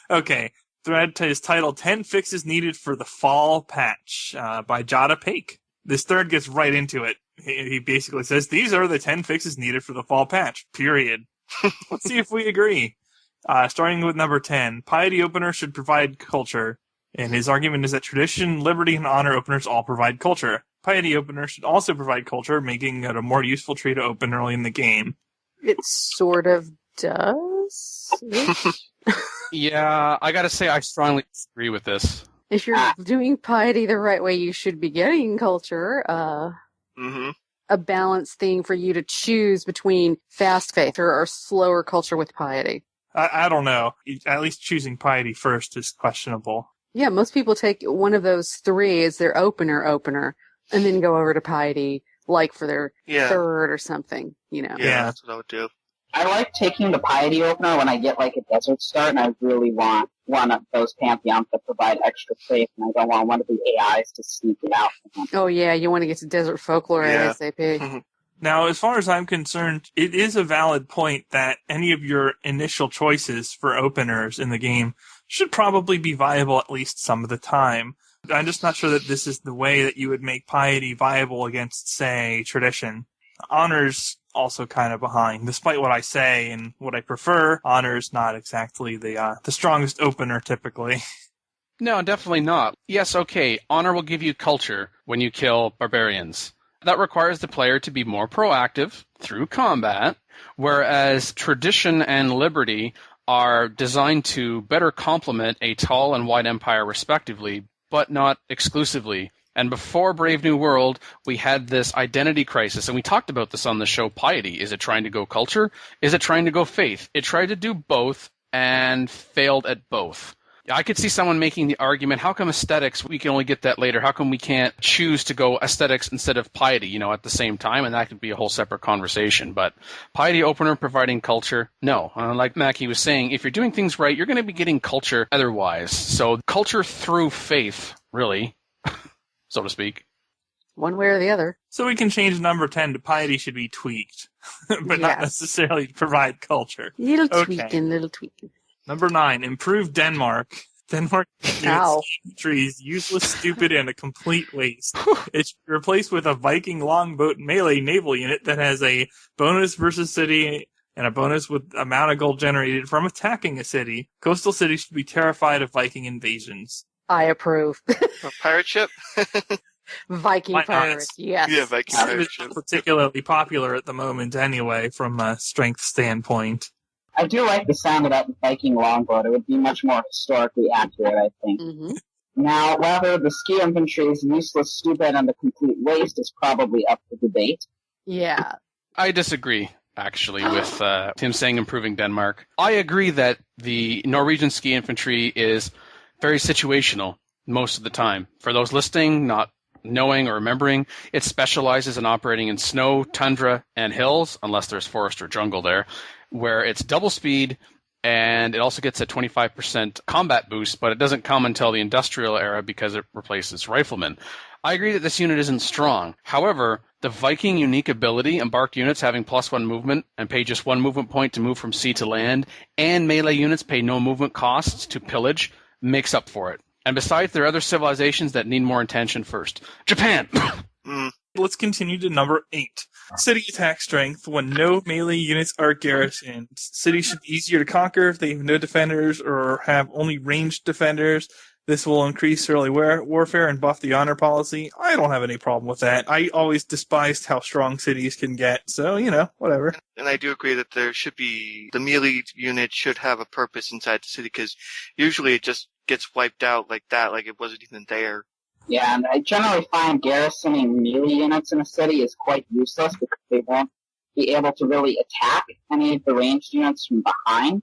Okay, thread is titled 10 Fixes Needed for the Fall Patch by Jada Paik. This thread gets right into it. He basically says, these are the 10 fixes needed for the fall patch, period. Let's see if we agree. Starting with number 10, Piety Opener should provide culture. And his argument is that tradition, liberty, and honor openers all provide culture. Piety Opener should also provide culture, making it a more useful tree to open early in the game. It sort of does. Yeah, I gotta say I strongly disagree with this. If you're doing piety the right way, you should be getting culture. Mm-hmm. A balanced thing for you to choose between fast faith or slower culture with piety. I don't know. At least choosing piety first is questionable. Yeah, most people take one of those three as their opener, and then go over to piety, like for their third or something, you know. Yeah, that's what I would do. I like taking the piety opener when I get like a desert start, and I really want one of those pantheons that provide extra faith, and I don't want one of the AIs to sneak it out. Oh yeah, you want to get to desert folklore ASAP. Now, as far as I'm concerned, it is a valid point that any of your initial choices for openers in the game should probably be viable at least some of the time. I'm just not sure that this is the way that you would make piety viable against, say, tradition. Honor's also kind of behind. Despite what I say and what I prefer, honor's not exactly the strongest opener typically. No, definitely not. Yes, okay, honor will give you culture when you kill barbarians. That requires the player to be more proactive through combat, whereas tradition and liberty are designed to better complement a tall and wide empire respectively, but not exclusively. And before Brave New World, we had this identity crisis, and we talked about this on the show Piety. Is it trying to go culture? Is it trying to go faith? It tried to do both and failed at both. I could see someone making the argument, how come aesthetics, we can only get that later, how come we can't choose to go aesthetics instead of piety, at the same time, and that could be a whole separate conversation. But piety opener providing culture, no. Like Mackie was saying, if you're doing things right, you're going to be getting culture otherwise. So culture through faith, really, so to speak. One way or the other. So we can change number 10 to piety should be tweaked, but not necessarily provide culture. Little tweaking. Number 9, improve Denmark. Denmark trees useless, stupid, and a complete waste. It should be replaced with a Viking longboat melee naval unit that has a bonus versus city and a bonus with amount of gold generated from attacking a city. Coastal cities should be terrified of Viking invasions. I approve. A pirate ship? Viking pirates, yes. Yeah, Viking pirate ship. It's particularly popular at the moment anyway, from a strength standpoint. I do like the sound of that Viking longboat. It would be much more historically accurate, I think. Mm-hmm. Now, whether the ski infantry is useless, stupid, and a complete waste is probably up for debate. Yeah. I disagree, actually, with him saying improving Denmark. I agree that the Norwegian ski infantry is very situational most of the time. For those listening, not knowing or remembering, it specializes in operating in snow, tundra, and hills, unless there's forest or jungle there, where it's double speed, and it also gets a 25% combat boost, but it doesn't come until the industrial era because it replaces riflemen. I agree that this unit isn't strong. However, the Viking unique ability, embarked units having +1 movement and pay just 1 movement point to move from sea to land, and melee units pay no movement costs to pillage, makes up for it. And besides, there are other civilizations that need more attention first. Japan! Let's continue to number 8. City attack strength when no melee units are garrisoned. Cities should be easier to conquer if they have no defenders or have only ranged defenders. this will increase early warfare and buff the honor policy. I don't have any problem with that. I always despised how strong cities can get, so, whatever. And I do agree that the melee unit should have a purpose inside the city, because usually it just gets wiped out like that, like it wasn't even there. Yeah, and I generally find garrisoning melee units in a city is quite useless because they won't be able to really attack any of the ranged units from behind.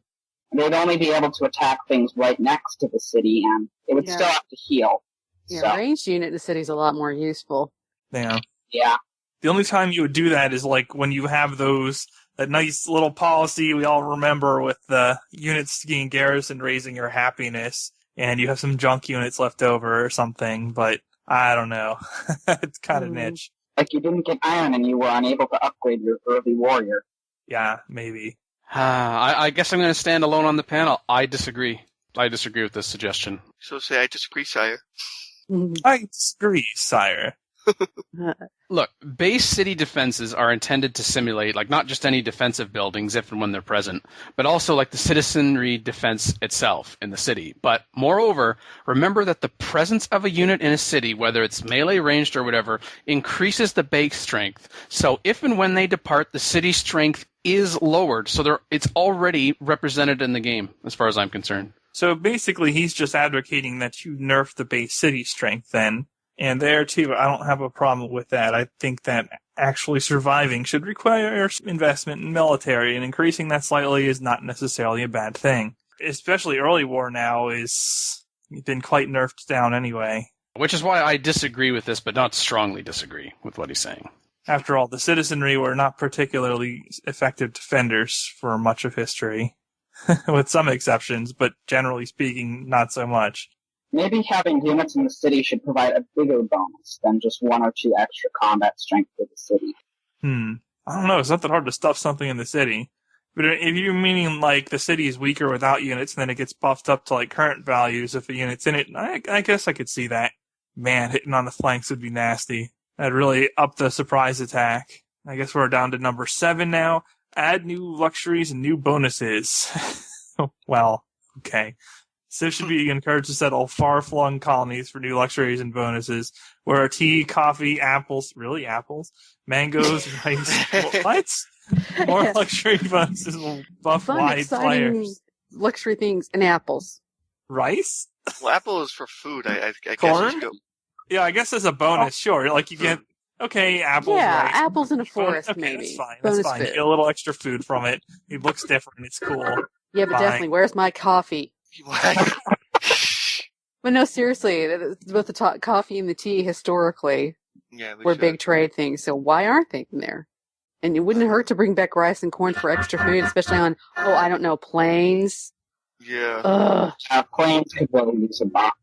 They'd only be able to attack things right next to the city, and it would still have to heal. Yeah, so. Ranged unit in the city is a lot more useful. Yeah. Yeah. The only time you would do that is like when you have that nice little policy we all remember with the units getting garrisoned, raising your happiness, and you have some junk units left over or something, but I don't know. It's kind of niche. Like you didn't get iron and you were unable to upgrade your early warrior. Yeah, maybe. I guess I'm going to stand alone on the panel. I disagree. I disagree with this suggestion. So say I disagree, sire. I disagree, sire. Look, base city defenses are intended to simulate, like, not just any defensive buildings if and when they're present, but also, like, the citizenry defense itself in the city. But, moreover, remember that the presence of a unit in a city, whether it's melee, ranged, or whatever, increases the base strength. So, if and when they depart, the city strength is lowered. So, it's already represented in the game, as far as I'm concerned. So, basically, he's just advocating that you nerf the base city strength, then. And there, too, I don't have a problem with that. I think that actually surviving should require investment in military, and increasing that slightly is not necessarily a bad thing. Especially early war now is been quite nerfed down anyway. Which is why I disagree with this, but not strongly disagree with what he's saying. After all, the citizenry were not particularly effective defenders for much of history, with some exceptions, but generally speaking, not so much. Maybe having units in the city should provide a bigger bonus than just 1 or 2 extra combat strength for the city. I don't know. It's not that hard to stuff something in the city. But if you're meaning, like, the city is weaker without units, and then it gets buffed up to, like, current values if a unit's in it, I guess I could see that. Man, hitting on the flanks would be nasty. That'd really up the surprise attack. I guess we're down to number 7 now. Add new luxuries and new bonuses. Well, okay. Civ should be encouraged to settle far-flung colonies for new luxuries and bonuses, where tea, coffee, apples, really apples, mangoes, rice, what? More luxury bonuses will buff wide players. Luxury things and apples. Rice? Well, apple is for food, I guess. Corn? Yeah, I guess as a bonus, sure. Like you get, apples, yeah, rice. apples in a forest, okay, maybe. That's fine. Bonus That's fine. food. You get a little extra food from it. It looks different. It's cool. Yeah, but definitely, where's my coffee? But no, seriously, both the coffee and the tea historically were big trade things, so why aren't they in there? And it wouldn't hurt to bring back rice and corn for extra food, especially on, plains. Yeah. Plains could really use a box.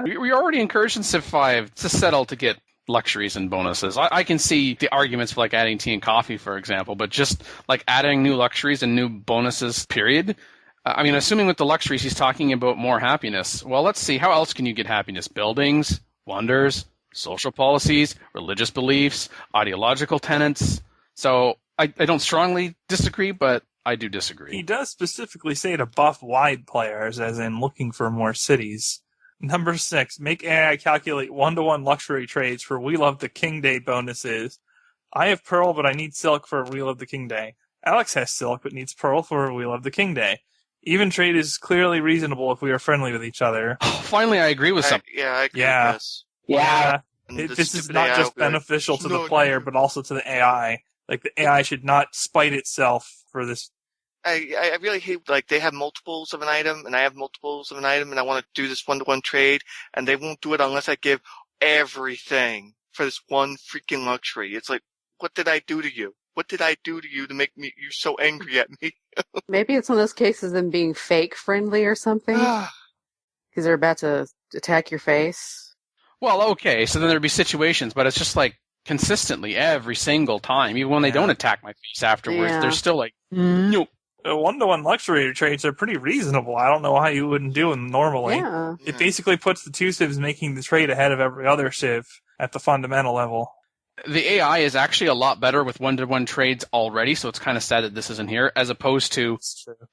We already encouraged in Civ 5 to settle to get luxuries and bonuses. I can see the arguments for, like, adding tea and coffee, for example, but just, like, adding new luxuries and new bonuses, period. I mean, assuming with the luxuries he's talking about more happiness. Well, let's see. How else can you get happiness? Buildings, wonders, social policies, religious beliefs, ideological tenets. So I don't strongly disagree, but I do disagree. He does specifically say to buff wide players, as in looking for more cities. Number 6, make AI calculate 1-to-1 luxury trades for We Love the King Day bonuses. I have Pearl, but I need Silk for We Love the King Day. Alex has Silk, but needs Pearl for We Love the King Day. Even trade is clearly reasonable if we are friendly with each other. Finally, I agree with something. I agree with this. Yeah. This is not just beneficial to the player, but also to the AI. Like, the AI should not spite itself for this. I really hate, like, they have multiples of an item, and I have multiples of an item, and I want to do this 1-to-1 trade, and they won't do it unless I give everything for this one freaking luxury. It's like, what did I do to you? What did I do to you to make you so angry at me? Maybe it's one of those cases of them being fake friendly or something. Because they're about to attack your face. Well, okay, so then there'd be situations, but it's just like consistently every single time. Even when they don't attack my face afterwards, they're still like, nope. 1-to-1 luxury trades are pretty reasonable. I don't know how you wouldn't do them normally. Yeah. It basically puts the two civs making the trade ahead of every other civ at the fundamental level. The AI is actually a lot better with one-to-one trades already, so it's kind of sad that this isn't here, as opposed to,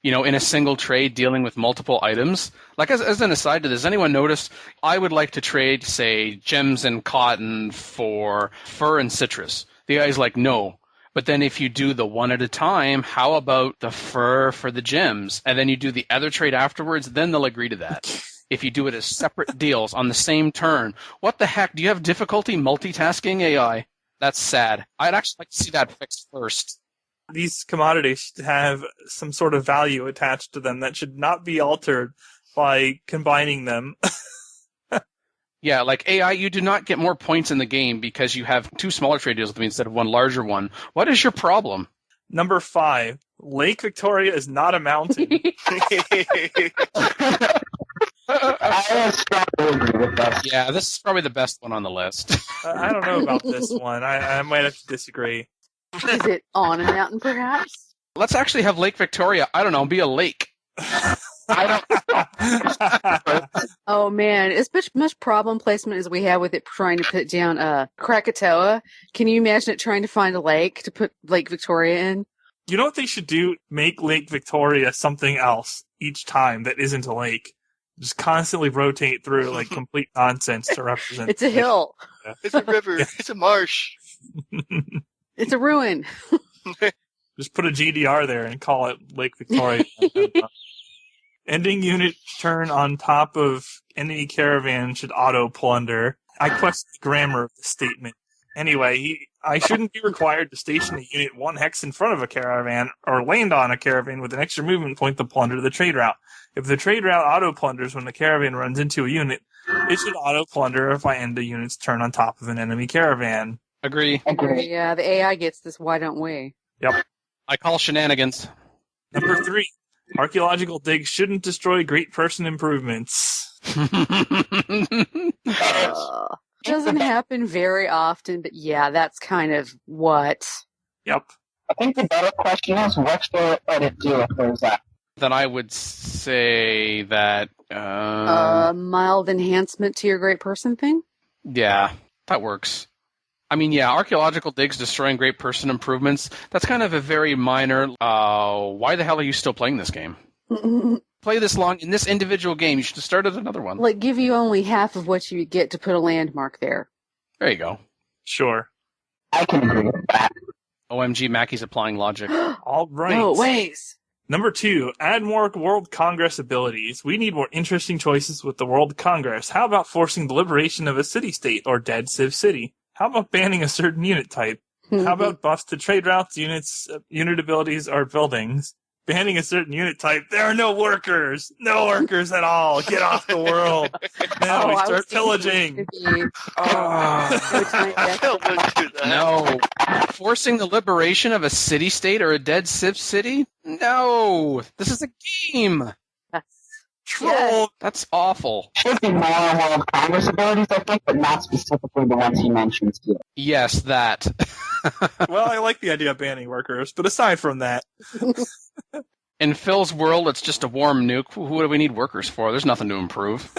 in a single trade dealing with multiple items. Like, as an aside to this, anyone notice, I would like to trade, say, gems and cotton for fur and citrus. The AI's like, no. But then if you do the one at a time, how about the fur for the gems? And then you do the other trade afterwards, then they'll agree to that. If you do it as separate deals on the same turn. What the heck? Do you have difficulty multitasking, AI? That's sad. I'd actually like to see that fixed first. These commodities should have some sort of value attached to them that should not be altered by combining them. Yeah, like AI, you do not get more points in the game because you have 2 smaller trade deals with me instead of 1 larger one. What is your problem? Number 5, Lake Victoria is not a mountain. I strongly agree with that. Yeah, this is probably the best one on the list. I don't know about this one. I might have to disagree. Is it on a mountain, perhaps? Let's actually have Lake Victoria, I don't know, be a lake. Oh man, as much problem placement as we have with it trying to put down Krakatoa, can you imagine it trying to find a lake to put Lake Victoria in? You know what they should do? Make Lake Victoria something else each time that isn't a lake. Just constantly rotate through like complete nonsense to represent. It's a hill. It's a river. It's a marsh. It's a ruin. Just put a GDR there and call it Lake Victoria. Ending unit turn on top of enemy caravan should auto-plunder. I question the grammar of the statement. Anyway, I shouldn't be required to station a unit 1 hex in front of a caravan or land on a caravan with an extra movement point to plunder the trade route. If the trade route auto-plunders when the caravan runs into a unit, it should auto-plunder if I end a unit's turn on top of an enemy caravan. Agree. Yeah, the AI gets this, why don't we? Yep. I call shenanigans. Number 3. Archaeological digs shouldn't destroy great person improvements. Doesn't happen very often, but yeah, that's kind of what. Yep. I think the better question is, what should it do if there's that? Then I would say that... mild enhancement to your great person thing? Yeah, that works. I mean, yeah, archaeological digs destroying great person improvements, that's kind of a very minor, why the hell are you still playing this game? Play this long in this individual game. You should have started another one. Like, give you only half of what you get to put a landmark there. There you go. Sure. I can agree with that. OMG, Mackey's applying logic. All right. No ways. Number 2, add more World Congress abilities. We need more interesting choices with the World Congress. How about forcing the liberation of a city-state or dead Civ City? How about banning a certain unit type? How about buffs to trade routes, unit abilities, or buildings? Banning a certain unit type. There are no workers. No workers at all. Get off the world. Now we start pillaging. No. Forcing the liberation of a city-state or a dead Civ City? No. This is a game. Troll. Yeah. That's awful. Should be more World Congress abilities, I think, but not specifically the ones he mentions here. Yes, that. Well, I like the idea of banning workers, but aside from that. In Phil's world, it's just a warm nuke. Who do we need workers for? There's nothing to improve.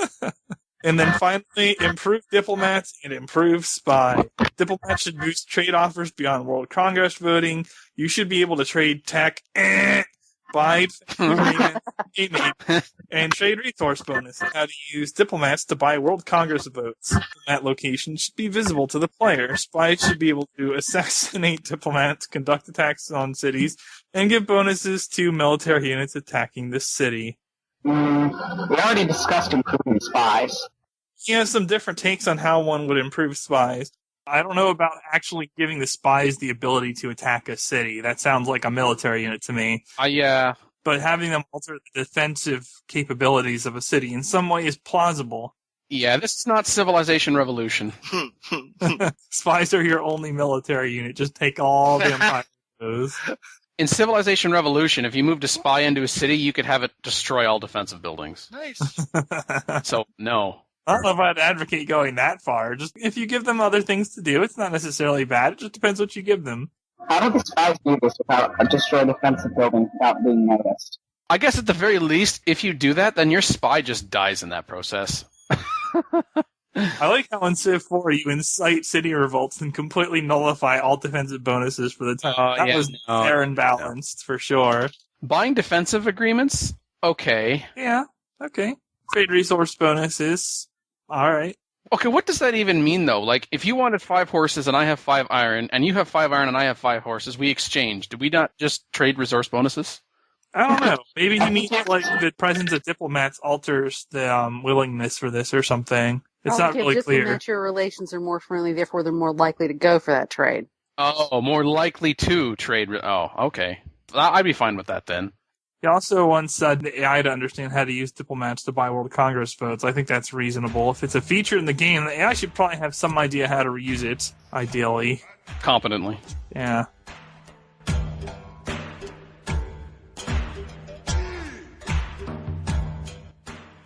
And then finally, improve diplomats and improve spy. Diplomats should boost trade offers beyond World Congress voting. You should be able to trade tech, buy and trade resource bonus. How to use diplomats to buy World Congress votes. That location should be visible to the player. Spies should be able to assassinate diplomats, conduct attacks on cities, and give bonuses to military units attacking the city. We already discussed improving spies. He has some different takes on how one would improve spies. I don't know about actually giving the spies the ability to attack a city. That sounds like a military unit to me. Yeah. But having them alter the defensive capabilities of a city in some way is plausible. Yeah, this is not Civilization Revolution. Spies are your only military unit. Just take all the empire. In Civilization Revolution, if you moved a spy into a city, you could have it destroy all defensive buildings. Nice. So, no. I don't know if I'd advocate going that far. Just if you give them other things to do, it's not necessarily bad. It just depends what you give them. How do the spies do this without destroy defensive buildings without being noticed? I guess at the very least, if you do that, then your spy just dies in that process. I like how in Civ 4 you incite city revolts and completely nullify all defensive bonuses for the time. That was fair and balanced, for sure. Buying defensive agreements? Okay. Yeah, okay. Trade resource bonuses. Alright. Okay, what does that even mean, though? Like, if you wanted 5 horses and I have 5 iron, and you have 5 iron and I have 5 horses, we exchange. Do we not just trade resource bonuses? I don't know. Maybe he means, like, the presence of diplomats alters the willingness for this or something. It's not really clear. Diplomatic relations are more friendly, therefore they're more likely to go for that trade. Oh, more likely to trade. Okay. I'd be fine with that then. He also once said the AI to understand how to use diplomats to buy World Congress votes. I think that's reasonable. If it's a feature in the game, the AI should probably have some idea how to reuse it, ideally. Competently. Yeah.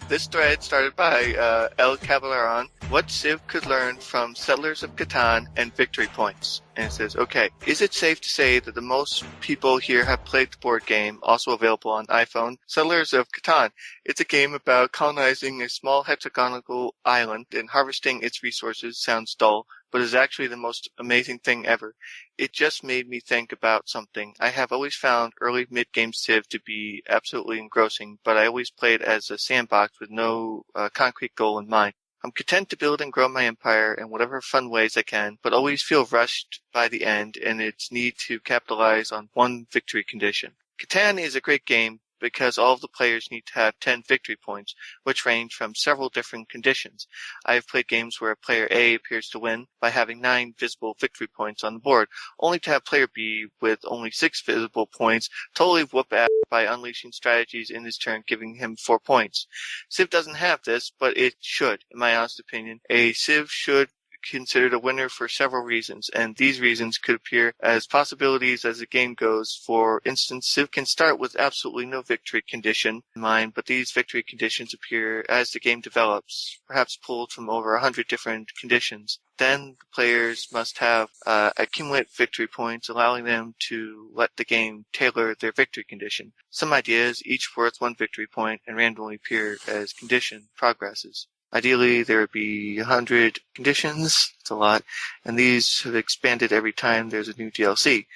This thread started by El Caballeron. What Civ could learn from Settlers of Catan and Victory Points. And it says, okay, is it safe to say that the most people here have played the board game, also available on iPhone, Settlers of Catan? It's a game about colonizing a small hexagonal island and harvesting its resources. Sounds dull, but is actually the most amazing thing ever. It just made me think about something. I have always found early mid-game Civ to be absolutely engrossing, but I always played as a sandbox with no concrete goal in mind. I'm content to build and grow my empire in whatever fun ways I can, but always feel rushed by the end and its need to capitalize on one victory condition. Catan is a great game because all of the players need to have 10 victory points, which range from several different conditions. I have played games where player A appears to win by having 9 visible victory points on the board, only to have player B with only 6 visible points totally whoop ass by unleashing strategies in his turn, giving him 4 points. Civ doesn't have this, but it should, in my honest opinion. A Civ should considered a winner for several reasons, and these reasons could appear as possibilities as the game goes. For instance, Civ can start with absolutely no victory condition in mind, but these victory conditions appear as the game develops, perhaps pulled from over 100 different conditions. Then the players must have accumulate victory points, allowing them to let the game tailor their victory condition. Some ideas, each worth 1 victory point, and randomly appear as condition progresses. Ideally, there would be 100 conditions. It's a lot. And these have expanded every time there's a new DLC.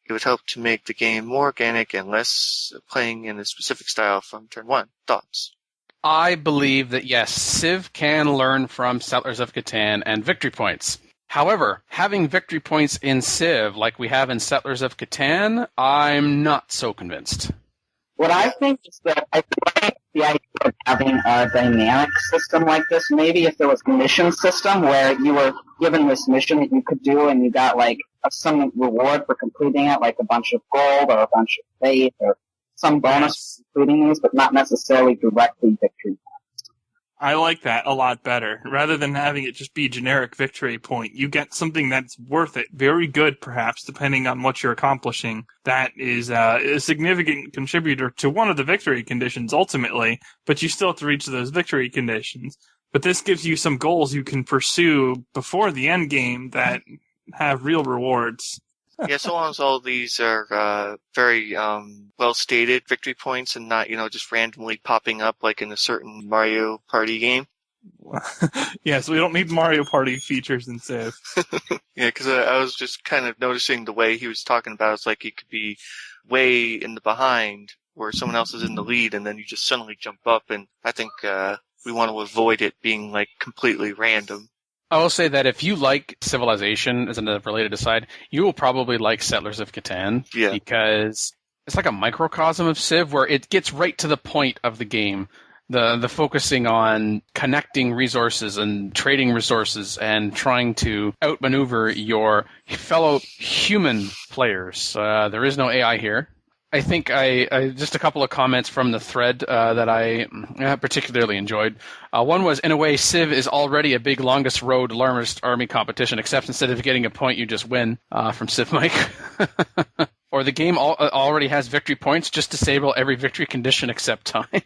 It would help to make the game more organic and less playing in a specific style from turn 1. Thoughts? I believe that, yes, Civ can learn from Settlers of Catan and victory points. However, having victory points in Civ like we have in Settlers of Catan, I'm not so convinced. What I think is that I like the idea of having a dynamic system like this. Maybe if there was a mission system where you were given this mission that you could do and you got like some reward for completing it, like a bunch of gold or a bunch of faith or some bonus for completing these, but not necessarily directly victory. I like that a lot better. Rather than having it just be generic victory point, you get something that's worth it. Very good, perhaps, depending on what you're accomplishing. That is a significant contributor to one of the victory conditions, ultimately, but you still have to reach those victory conditions. But this gives you some goals you can pursue before the end game that have real rewards. Yeah, so long as all these are very well-stated victory points and not, just randomly popping up like in a certain Mario Party game. Yeah, so we don't need Mario Party features in Civ. Yeah, because I was just kind of noticing the way he was talking about it. It's like he could be way in the behind where someone else is in the lead and then you just suddenly jump up, and I think we want to avoid it being like completely random. I will say that if you like Civilization as a related aside, you will probably like Settlers of Catan. Yeah. Because it's like a microcosm of Civ where it gets right to the point of the game. The focusing on connecting resources and trading resources and trying to outmaneuver your fellow human players. There is no AI here. I think I just a couple of comments from the thread that I particularly enjoyed. One was, in a way, Civ is already a big longest road, largest army competition, except instead of getting a point, you just win, from Civ Mike. Or the game already has victory points, just disable every victory condition except time.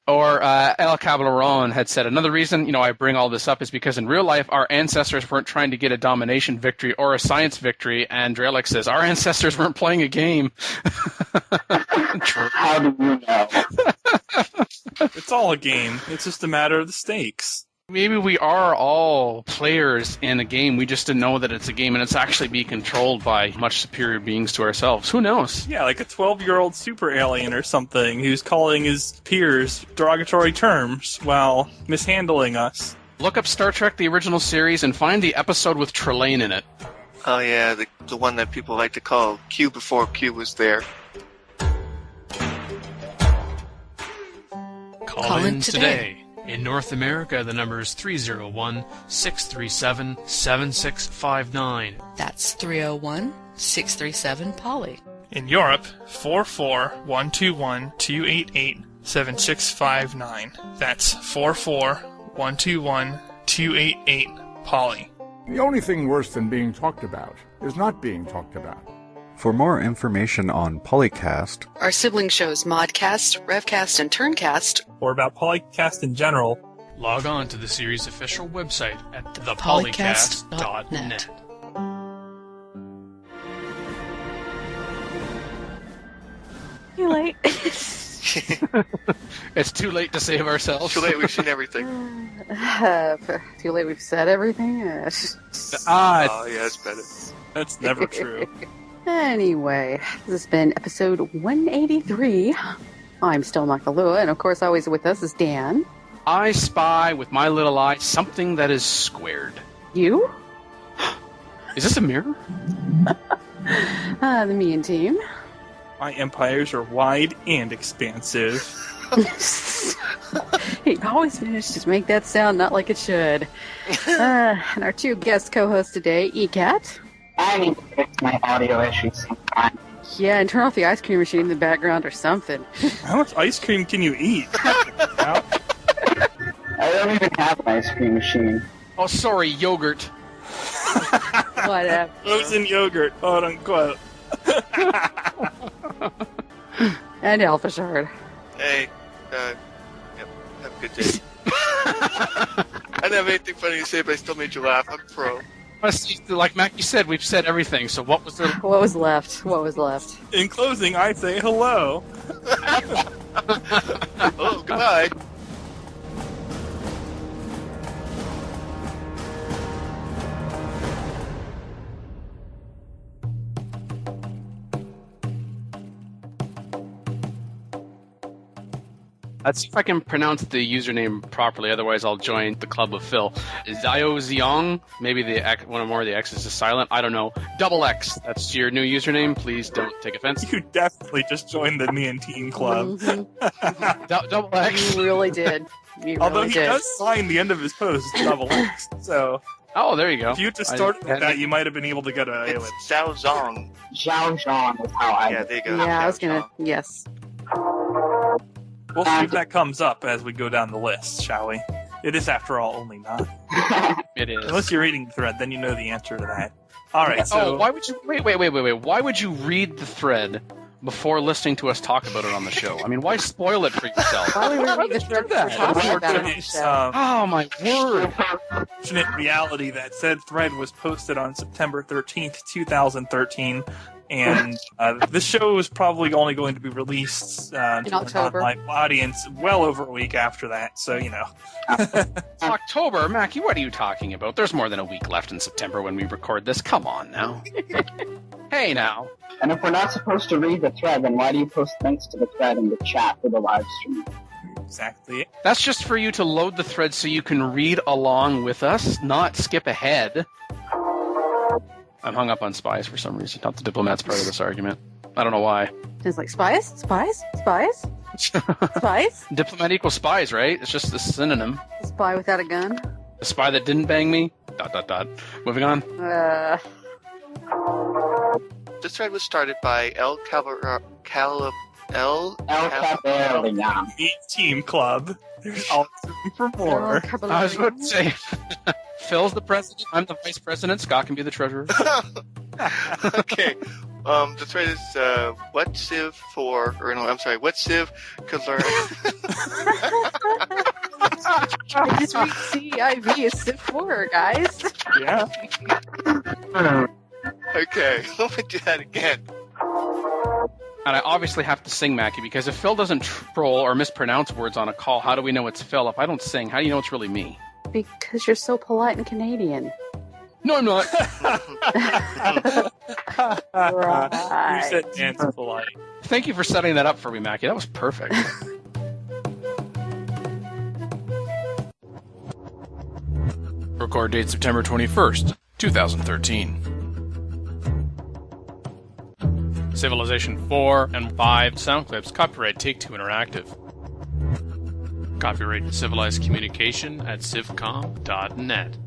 Or El Caballero had said, another reason, I bring all this up is because in real life, our ancestors weren't trying to get a domination victory or a science victory, and Drelix says, our ancestors weren't playing a game. True. How do you know? It's all a game. It's just a matter of the stakes. Maybe we are all players in a game. We just didn't know that it's a game, and it's actually being controlled by much superior beings to ourselves. Who knows? Yeah, like a 12-year-old super alien or something who's calling his peers derogatory terms while mishandling us. Look up Star Trek, the original series, and find the episode with Trelane in it. Oh yeah, the one that people like to call Q before Q was there. Call in today. In North America, the number is 301-637-7659. That's 301-637-POLY. In Europe, 44121-288-7659. That's 44121-288-POLY. The only thing worse than being talked about is not being talked about. For more information on PolyCast, Our sibling shows Modcast, Revcast, and Turncast, or about PolyCast in general, Log on to the series' official website at thepolycast.net. Too late. It's too late to save ourselves. Too late, we've seen everything. Too late, we've said everything. Oh yeah, it's better. that's never true. Anyway, this has been episode 183. I'm still Makalua, and of course, always with us is Dan. I spy with my little eye something that is squared. You? Is this a mirror? The me and team. My empires are wide and expansive. He always manages to make that sound not like it should. And our two guest co-hosts today, ECAT. I need to fix my audio issues sometime. Yeah, and turn off the ice cream machine in the background or something. How much ice cream can you eat? I don't even have an ice cream machine. Oh, sorry, yogurt. Whatever. Frozen yogurt, quote unquote. And Elfishard. Hey, yep, have a good day. I didn't have anything funny to say, but I still made you laugh. I'm pro. Like Mackie said, we've said everything, so what was there? What was left? What was left? In closing, I say hello. Oh, goodbye. Let's see if I can pronounce the username properly, otherwise I'll join the club of Phil. Zio Ziong, maybe the X, one or more of the X's is silent, I don't know. Double X, that's your new username, please don't take offense. You definitely just joined the Me and Team Club. Mm-hmm. Double X. You really did. You Although really he did. does sign the end of his post, Double X, so Oh, there you go. if you just started with that, you might have been able to get a It's Zhao Zong. Zhao Zhang is how I Yeah, there you go. Yeah, I was Zhao gonna. Zong. Yes. We'll see if that comes up as we go down the list, shall we? It is, after all, only 9. It is. Unless you're reading the thread, then you know the answer to that. All right, so why would you wait? Why would you read the thread before listening to us talk about it on the show? I mean, why spoil it for yourself? Why would we read the thread before talking about it on the it's show? Oh my word! unfortunate reality that said thread was posted on September 13th, 2013, and this show is probably only going to be released to an October. online audience well over a week after that. So It's October, Mackie. What are you talking about? There's more than a week left in September when we record this. Come on now. Hey now. And if we're not supposed to read the thread, then why do you post links to the thread in the chat for the live stream? exactly it. That's just for you to load the thread so you can read along with us, not skip ahead. I'm hung up on spies for some reason, not the diplomat's part of this argument. I don't know why. It's like spies, spies, spies, spies. Diplomat equals spies, right? It's just a synonym. A spy without a gun. A spy that didn't bang me. ... Moving on. This thread was started by El El Caballero. Me Team Club. There's always room for more. I was about to say, Phil's the president, I'm the vice president, Scott can be the treasurer. Okay. The thread is what Civ could learn. I just read CIV as Civ 4, guys. Yeah. Okay, let me do that again. And I obviously have to sing, Mackie, because if Phil doesn't troll or mispronounce words on a call, how do we know it's Phil? If I don't sing, how do you know it's really me? Because you're so polite and Canadian. No, I'm not. Right. You said dance polite. Thank you for setting that up for me, Mackie. That was perfect. Record date September 21st, 2013. Civilization 4 and 5 sound clips. Copyright Take-Two Interactive. Copyright Civilized Communication at civcom.net.